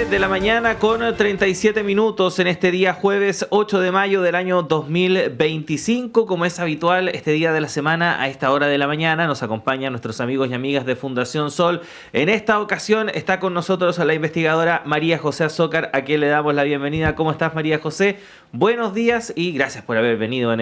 de la mañana con 37 minutos en este día jueves 8 de mayo del año 2025. Como es habitual, este día de la semana a esta hora de la mañana nos acompañan nuestros amigos y amigas de Fundación Sol. En esta ocasión está con nosotros la investigadora María José Azócar, a quien le damos la bienvenida. ¿Cómo estás, María José? Buenos días y gracias por haber venido en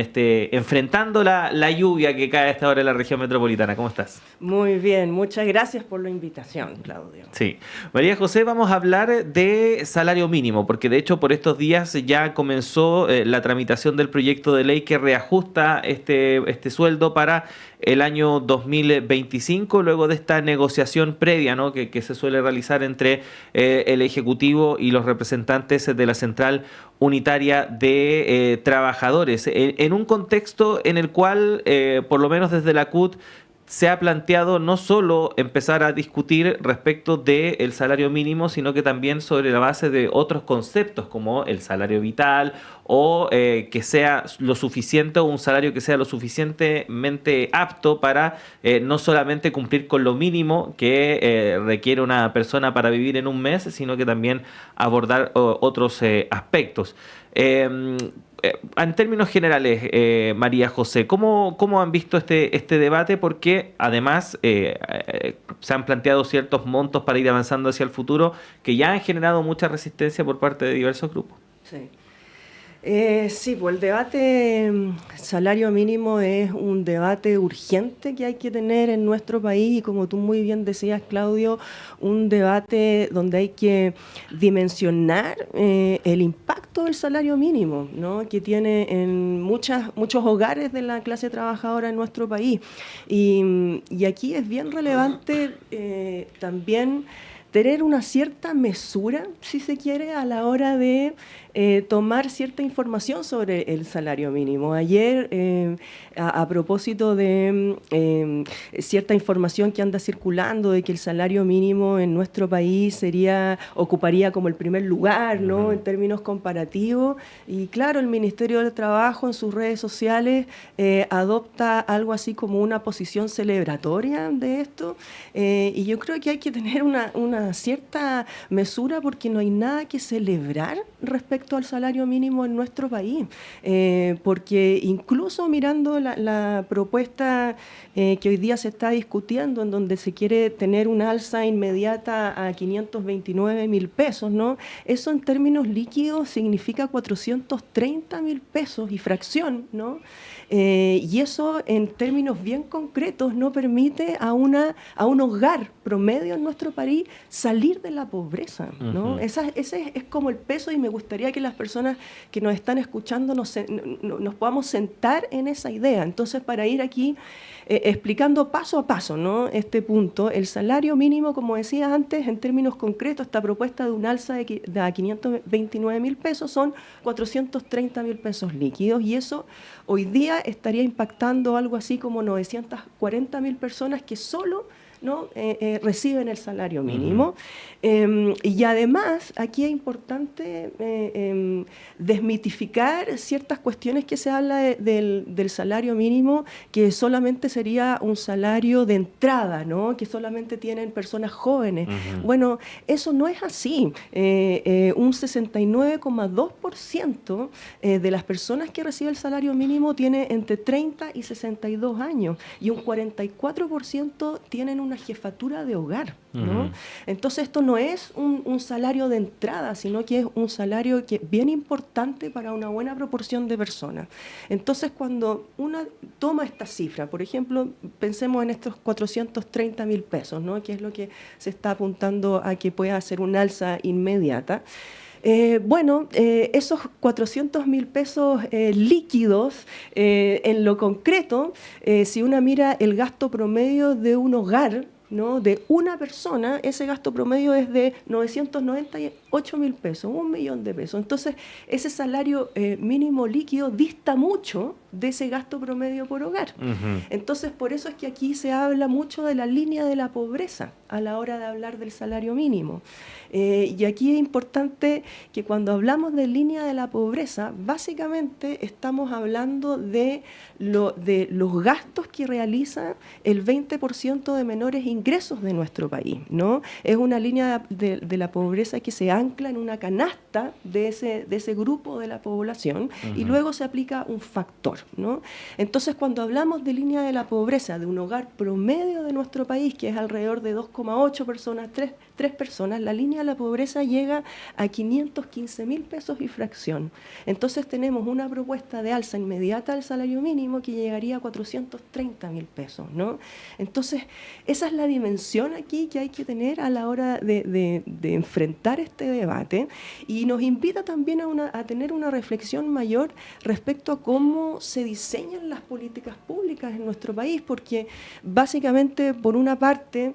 enfrentando la lluvia que cae a esta hora en la región metropolitana. ¿Cómo estás? Muy bien, muchas gracias por la invitación, Claudio. Sí. María José, vamos a hablar de salario mínimo, porque de hecho por estos días ya comenzó la tramitación del proyecto de ley que reajusta este sueldo para el año 2025, luego de esta negociación previa, ¿no?, que se suele realizar entre el Ejecutivo y los representantes de la Central Unitaria de Trabajadores, en un contexto en el cual, por lo menos desde la CUT, se ha planteado no solo empezar a discutir respecto del salario mínimo, sino que también sobre la base de otros conceptos como el salario vital o que sea lo suficiente, o un salario que sea lo suficientemente apto para no solamente cumplir con lo mínimo que requiere una persona para vivir en un mes, sino que también abordar otros aspectos. En términos generales, María José, ¿cómo han visto este debate? Porque además se han planteado ciertos montos para ir avanzando hacia el futuro que ya han generado mucha resistencia por parte de diversos grupos. Sí. Sí, pues el debate salario mínimo es un debate urgente que hay que tener en nuestro país y, como tú muy bien decías, Claudio, un debate donde hay que dimensionar el impacto del salario mínimo, ¿no?, que tiene en muchos hogares de la clase trabajadora en nuestro país. Y aquí es bien relevante también tener una cierta mesura, si se quiere, a la hora de tomar cierta información sobre el salario mínimo. Ayer, a propósito de cierta información que anda circulando de que el salario mínimo en nuestro país ocuparía como el primer lugar, ¿no?, en términos comparativos. Y claro, el Ministerio del Trabajo en sus redes sociales adopta algo así como una posición celebratoria de esto. Y yo creo que hay que tener una cierta mesura, porque no hay nada que celebrar respecto al salario mínimo en nuestro país, porque incluso mirando la propuesta que hoy día se está discutiendo, en donde se quiere tener una alza inmediata a 529.000 pesos, ¿no?, eso en términos líquidos significa 430.000 pesos y fracción, ¿no? Y eso en términos bien concretos no permite a un hogar promedio en nuestro país salir de la pobreza, ¿no? Ese es como el peso, y me gustaría que las personas que nos están escuchando nos podamos sentar en esa idea. Entonces, para ir aquí explicando paso a paso, ¿no?, este punto, el salario mínimo, como decía antes, en términos concretos, esta propuesta de un alza de a 529.000 pesos son 430.000 pesos líquidos, y eso hoy día estaría impactando algo así como 940.000 personas que solo ¿no? Reciben el salario mínimo. Y además, aquí es importante desmitificar ciertas cuestiones que se habla del salario mínimo, que solamente sería un salario de entrada, ¿no?, que solamente tienen personas jóvenes. Bueno, eso no es así. Un 69,2% de las personas que reciben el salario mínimo tiene entre 30 y 62 años, y un 44% tienen una jefatura de hogar, ¿no? Entonces, esto no es un salario de entrada, sino que es un salario que es bien importante para una buena proporción de personas. Entonces, cuando uno toma esta cifra, por ejemplo, pensemos en estos 430.000 pesos, ¿no?, que es lo que se está apuntando a que pueda hacer un alza inmediata. Esos 400.000 pesos líquidos, en lo concreto, si uno mira el gasto promedio de un hogar, ¿no?, de una persona, ese gasto promedio es de 998.000 pesos, 1 millón de pesos. Entonces, ese salario mínimo líquido dista mucho de ese gasto promedio por hogar. Ujú. Entonces, por eso es que aquí se habla mucho de la línea de la pobreza a la hora de hablar del salario mínimo. Y aquí es importante que cuando hablamos de línea de la pobreza, básicamente estamos hablando de los gastos que realiza el 20% de menores ingresos de nuestro país, ¿no? Es una línea de la pobreza que se ancla en una canasta de ese grupo de la población y luego se aplica un factor, ¿no? Entonces, cuando hablamos de línea de la pobreza de un hogar promedio de nuestro país, que es alrededor de 2,8 personas, 3 personas, la línea de la pobreza llega a 515.000 pesos y fracción. Entonces tenemos una propuesta de alza inmediata del salario mínimo que llegaría a 430.000 pesos, ¿no? Entonces, esa es la dimensión aquí que hay que tener a la hora de enfrentar este debate, y nos invita también a tener una reflexión mayor respecto a cómo se diseñan las políticas públicas en nuestro país, porque básicamente, por una parte,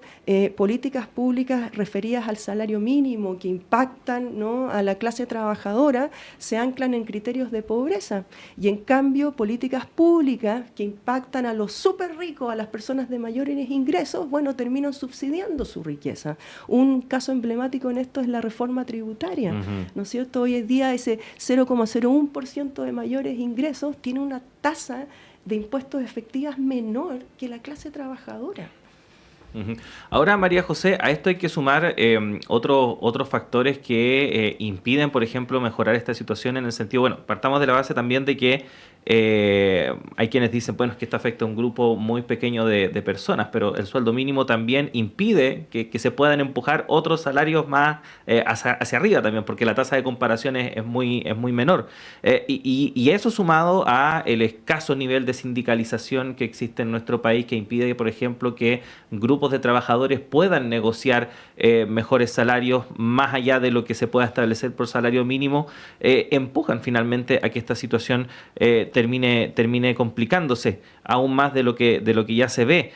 políticas públicas referidas al salario mínimo que impactan, ¿no?, a la clase trabajadora se anclan en criterios de pobreza, y en cambio políticas públicas que impactan a los súper ricos, a las personas de mayores ingresos, bueno, terminan subsidiando su riqueza. Un caso emblemático en esto es la reforma tributaria, ¿no es cierto? Hoy en día ese 0,01% de mayores ingresos tiene una tasa de impuestos efectivas menor que la clase trabajadora. Ahora, María José, a esto hay que sumar otros factores que impiden, por ejemplo, mejorar esta situación, en el sentido, bueno, partamos de la base también de que hay quienes dicen, bueno, es que esto afecta a un grupo muy pequeño de personas, pero el sueldo mínimo también impide que se puedan empujar otros salarios más hacia arriba también, porque la tasa de comparación es muy menor. Y eso sumado a el escaso nivel de sindicalización que existe en nuestro país, que impide, por ejemplo, que grupos de trabajadores puedan negociar mejores salarios más allá de lo que se pueda establecer por salario mínimo, empujan finalmente a que esta situación termine complicándose aún más de lo que ya se ve.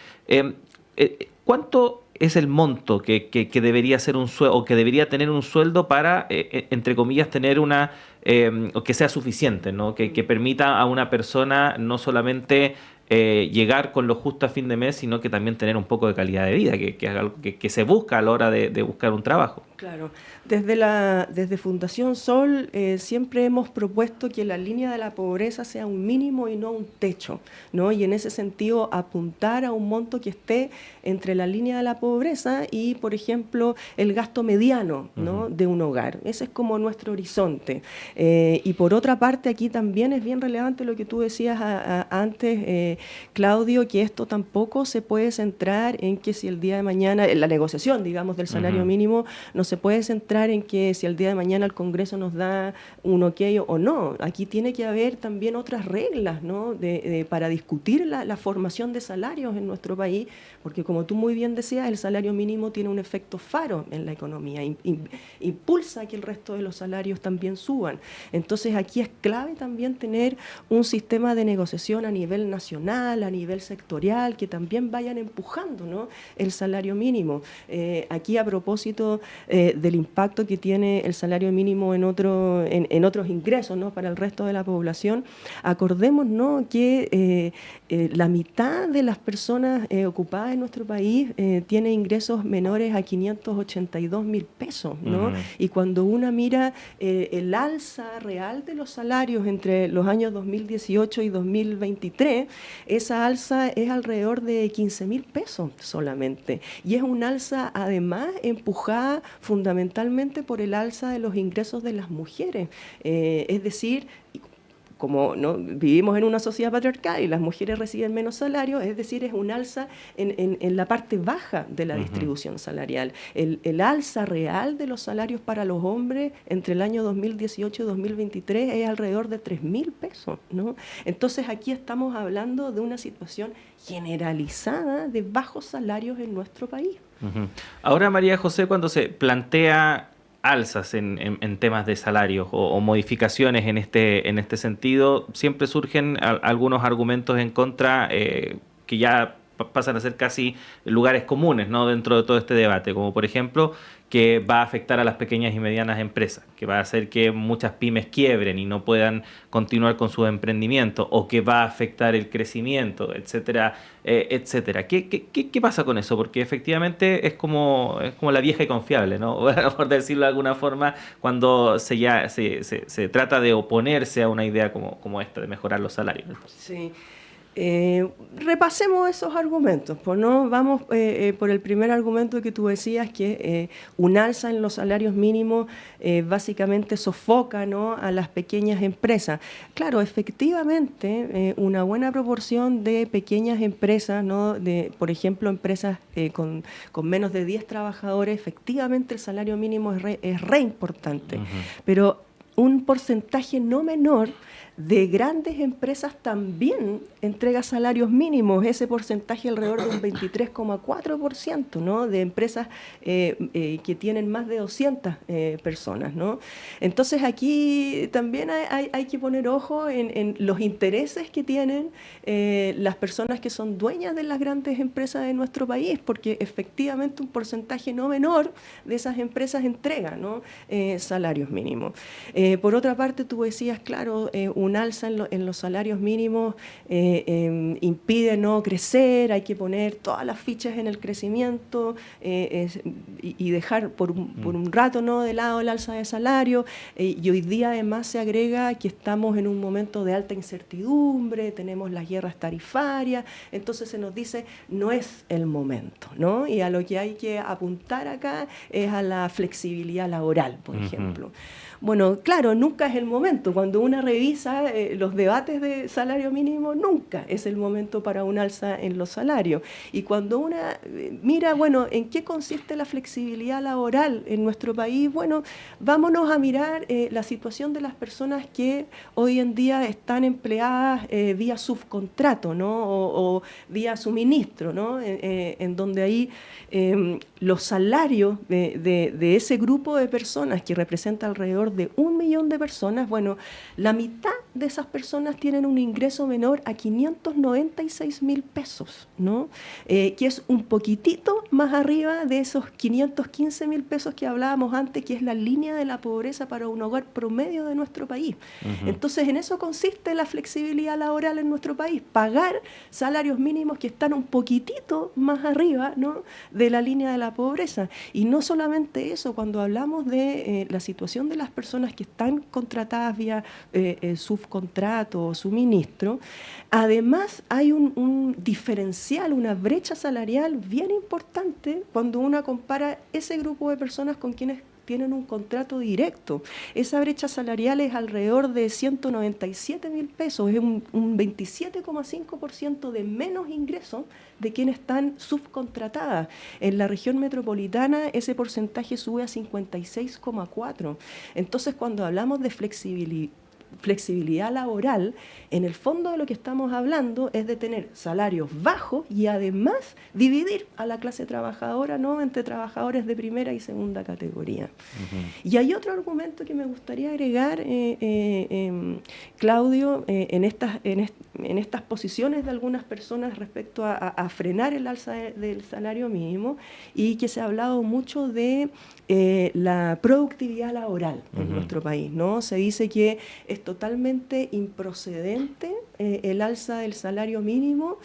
¿Cuánto es el monto que debería ser un sueldo, o que debería tener un sueldo para, entre comillas, tener o que sea suficiente, ¿no? Que permita a una persona no solamente llegar con lo justo a fin de mes, sino que también tener un poco de calidad de vida, que es algo que se busca a la hora de buscar un trabajo? Claro. Desde Fundación Sol siempre hemos propuesto que la línea de la pobreza sea un mínimo y no un techo, ¿no? Y en ese sentido apuntar a un monto que esté entre la línea de la pobreza y, por ejemplo, el gasto mediano, ¿no?, de un hogar. Ese es como nuestro horizonte. Y por otra parte, aquí también es bien relevante lo que tú decías antes, Claudio, que esto tampoco se puede centrar en que si el día de mañana, en la negociación, digamos, del salario mínimo, no se puede centrar en que si el día de mañana el Congreso nos da un ok o no. Aquí tiene que haber también otras reglas, ¿no?, para discutir la formación de salarios en nuestro país, porque como tú muy bien decías, el salario mínimo tiene un efecto faro en la economía, impulsa que el resto de los salarios también suban. Entonces aquí es clave también tener un sistema de negociación a nivel nacional, a nivel sectorial, que también vayan empujando, ¿no?, el salario mínimo. Aquí, a propósito del impacto que tiene el salario mínimo en otros ingresos, ¿no?, para el resto de la población, acordemos, ¿no?, que la mitad de las personas ocupadas en nuestro país tiene ingresos menores a 582.000 pesos, ¿no? Y cuando uno mira el alza real de los salarios entre los años 2018 y 2023, esa alza es alrededor de 15.000 pesos solamente. Y es un alza, además, empujada fundamentalmente por el alza de los ingresos de las mujeres. Es decir, como no vivimos en una sociedad patriarcal y las mujeres reciben menos salario, es decir, es un alza en la parte baja de la distribución salarial. El alza real de los salarios para los hombres entre el año 2018 y 2023 es alrededor de 3.000 pesos, ¿no? Entonces aquí estamos hablando de una situación generalizada de bajos salarios en nuestro país. Ahora, María José, cuando se plantea alzas en temas de salarios o modificaciones en este sentido, siempre surgen algunos argumentos en contra, que ya pasan a ser casi lugares comunes, ¿no? Dentro de todo este debate, como por ejemplo que va a afectar a las pequeñas y medianas empresas, que va a hacer que muchas pymes quiebren y no puedan continuar con sus emprendimientos, o que va a afectar el crecimiento, etcétera, etcétera. ¿Qué pasa con eso? Porque efectivamente es como la vieja y confiable, ¿no? Por decirlo de alguna forma, cuando se trata de oponerse a una idea como esta, de mejorar los salarios. Sí. Repasemos esos argumentos, pues, ¿no? Vamos por el primer argumento que tú decías, que un alza en los salarios mínimos básicamente sofoca, ¿no?, a las pequeñas empresas. Claro, efectivamente, una buena proporción de pequeñas empresas, ¿no?, por ejemplo, empresas con menos de 10 trabajadores, efectivamente el salario mínimo es re importante, pero un porcentaje no menor de grandes empresas también entrega salarios mínimos, ese porcentaje alrededor de un 23,4%, ¿no?, de empresas que tienen más de 200 personas, ¿no? Entonces aquí también hay que poner ojo en los intereses que tienen las personas que son dueñas de las grandes empresas de nuestro país, porque efectivamente un porcentaje no menor de esas empresas entrega, ¿no?, salarios mínimos. Por otra parte, tú decías, claro, un alza en los salarios mínimos impide no crecer, hay que poner todas las fichas en el crecimiento y dejar por un rato, ¿no?, de lado el alza de salario. Y hoy día además se agrega que estamos en un momento de alta incertidumbre, tenemos las guerras tarifarias, entonces se nos dice no es el momento, ¿no? Y a lo que hay que apuntar acá es a la flexibilidad laboral, por ejemplo. Bueno, claro, nunca es el momento. Cuando uno revisa los debates de salario mínimo, nunca es el momento para un alza en los salarios. Y cuando uno mira, bueno, ¿en qué consiste la flexibilidad laboral en nuestro país? Bueno, vámonos a mirar la situación de las personas que hoy en día están empleadas vía subcontrato, ¿no?, o vía suministro, ¿no?, en donde ahí los salarios de ese grupo de personas, que representa alrededor de 1 millón de personas, bueno, la mitad de esas personas tienen un ingreso menor a 596.000 pesos, ¿no? Que es un poquitito más arriba de esos 515.000 pesos que hablábamos antes, que es la línea de la pobreza para un hogar promedio de nuestro país. Entonces, en eso consiste la flexibilidad laboral en nuestro país, pagar salarios mínimos que están un poquitito más arriba, ¿no?, de la línea de la pobreza. Y no solamente eso, cuando hablamos de la situación de las personas que están contratadas vía subcontrato o suministro, además hay un diferencial, una brecha salarial bien importante cuando uno compara ese grupo de personas con quienes tienen un contrato directo. Esa brecha salarial es alrededor de 197.000 pesos, es un 27,5% de menos ingresos de quienes están subcontratadas. En la región metropolitana ese porcentaje sube a 56,4%. Entonces, cuando hablamos de flexibilidad laboral, en el fondo de lo que estamos hablando es de tener salarios bajos y además dividir a la clase trabajadora, ¿no?, entre trabajadores de primera y segunda categoría. Y hay otro argumento que me gustaría agregar, Claudio, en estas posiciones de algunas personas respecto a frenar el alza del salario mínimo, y que se ha hablado mucho de la productividad laboral en nuestro país, ¿no? Se dice que es totalmente improcedente el alza del salario mínimo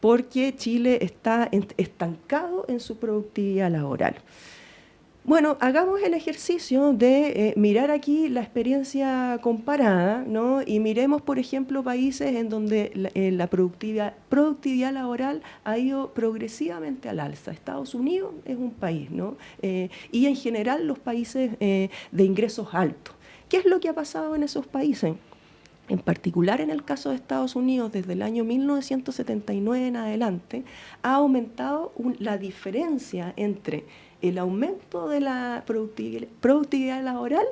porque Chile está estancado en su productividad laboral. Bueno, hagamos el ejercicio de mirar aquí la experiencia comparada, ¿no? Y miremos, por ejemplo, países en donde la productividad laboral ha ido progresivamente al alza. Estados Unidos es un país, ¿no? Y en general los países de ingresos altos. ¿Qué es lo que ha pasado en esos países? En particular, en el caso de Estados Unidos, desde el año 1979 en adelante, ha aumentado la diferencia entre el aumento de la productividad laboral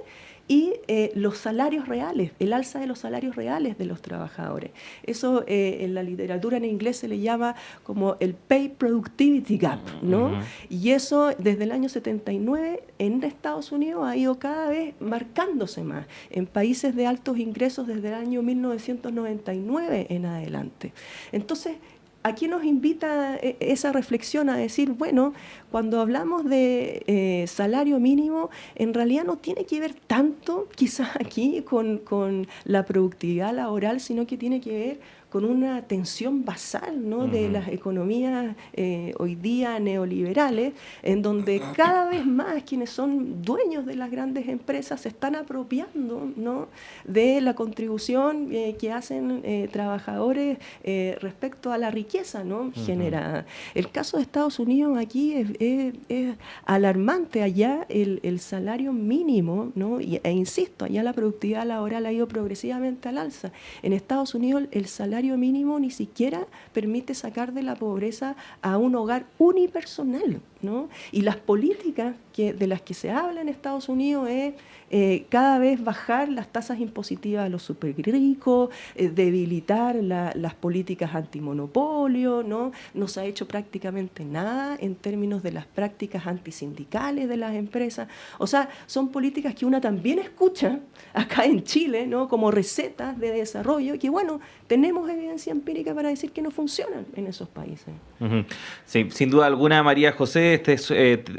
y los salarios reales, el alza de los salarios reales de los trabajadores. Eso en la literatura en inglés se le llama como el Pay Productivity Gap, ¿no? Y eso desde el año 79 en Estados Unidos ha ido cada vez marcándose más, en países de altos ingresos desde el año 1999 en adelante. Entonces, ¿a qué nos invita esa reflexión? A decir, bueno, cuando hablamos de salario mínimo, en realidad no tiene que ver tanto quizás aquí con la productividad laboral, sino que tiene que ver con una tensión basal, ¿no? De las economías hoy día neoliberales, en donde cada vez más quienes son dueños de las grandes empresas se están apropiando, ¿no? De la contribución que hacen trabajadores respecto a la riqueza, ¿no? Generada. El caso de Estados Unidos aquí es alarmante. Allá el salario mínimo, ¿no? E insisto, allá la productividad laboral ha ido progresivamente al alza. En Estados Unidos el salario mínimo ni siquiera permite sacar de la pobreza a un hogar unipersonal, ¿no? Y las políticas de las que se habla en Estados Unidos es cada vez bajar las tasas impositivas a los superricos, debilitar las políticas antimonopolio, ¿no? No se ha hecho prácticamente nada en términos de las prácticas antisindicales de las empresas. O sea, son políticas que una también escucha acá en Chile, ¿no? Como recetas de desarrollo, que bueno, tenemos evidencia empírica para decir que no funcionan en esos países. Sí, sin duda alguna, María José, este es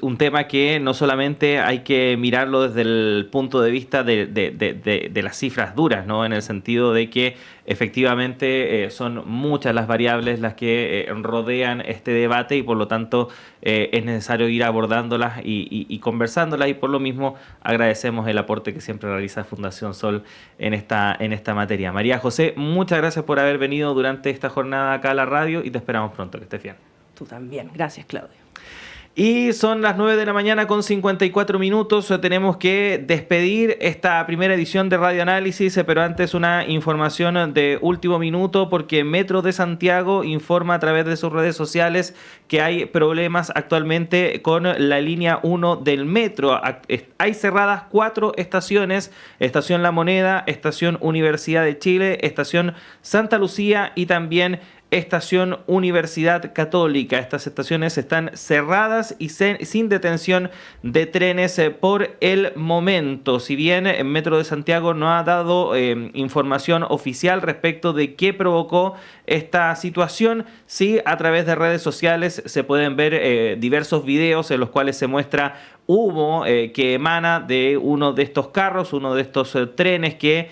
un tema que no solamente hay que mirarlo desde el punto de vista de las cifras duras, ¿no? En el sentido de que efectivamente son muchas las variables las que rodean este debate y por lo tanto es necesario ir abordándolas y conversándolas, y por lo mismo agradecemos el aporte que siempre realiza Fundación Sol en esta materia. María José, muchas gracias por haber venido durante esta jornada acá a la radio y te esperamos pronto. Que estés bien. Tú también. Gracias, Claudio. Y son las 9 de la mañana con 54 minutos. Tenemos que despedir esta primera edición de Radio Análisis, pero antes una información de último minuto, porque Metro de Santiago informa a través de sus redes sociales que hay problemas actualmente con la línea 1 del metro. Hay cerradas 4 estaciones: Estación La Moneda, Estación Universidad de Chile, Estación Santa Lucía y también Estación Universidad Católica. Estas estaciones están cerradas y sin detención de trenes por el momento. Si bien Metro de Santiago no ha dado información oficial respecto de qué provocó esta situación, sí, a través de redes sociales se pueden ver diversos videos en los cuales se muestra humo que emana de uno de estos carros, uno de estos trenes que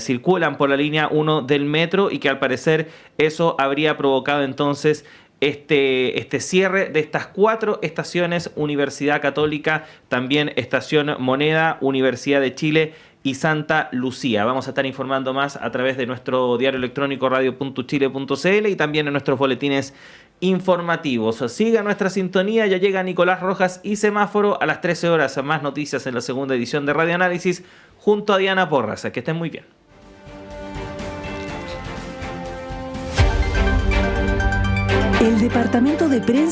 circulan por la línea 1 del metro, y que al parecer eso habría provocado entonces este cierre de estas 4 estaciones: Universidad Católica, también Estación Moneda, Universidad de Chile y Santa Lucía. Vamos a estar informando más a través de nuestro diario electrónico radio.chile.cl y también en nuestros boletines informativos. Siga nuestra sintonía, ya llega Nicolás Rojas y Semáforo a las 13 horas. Más noticias en la segunda edición de Radio Análisis junto a Diana Porras. Que estén muy bien. El departamento de prensa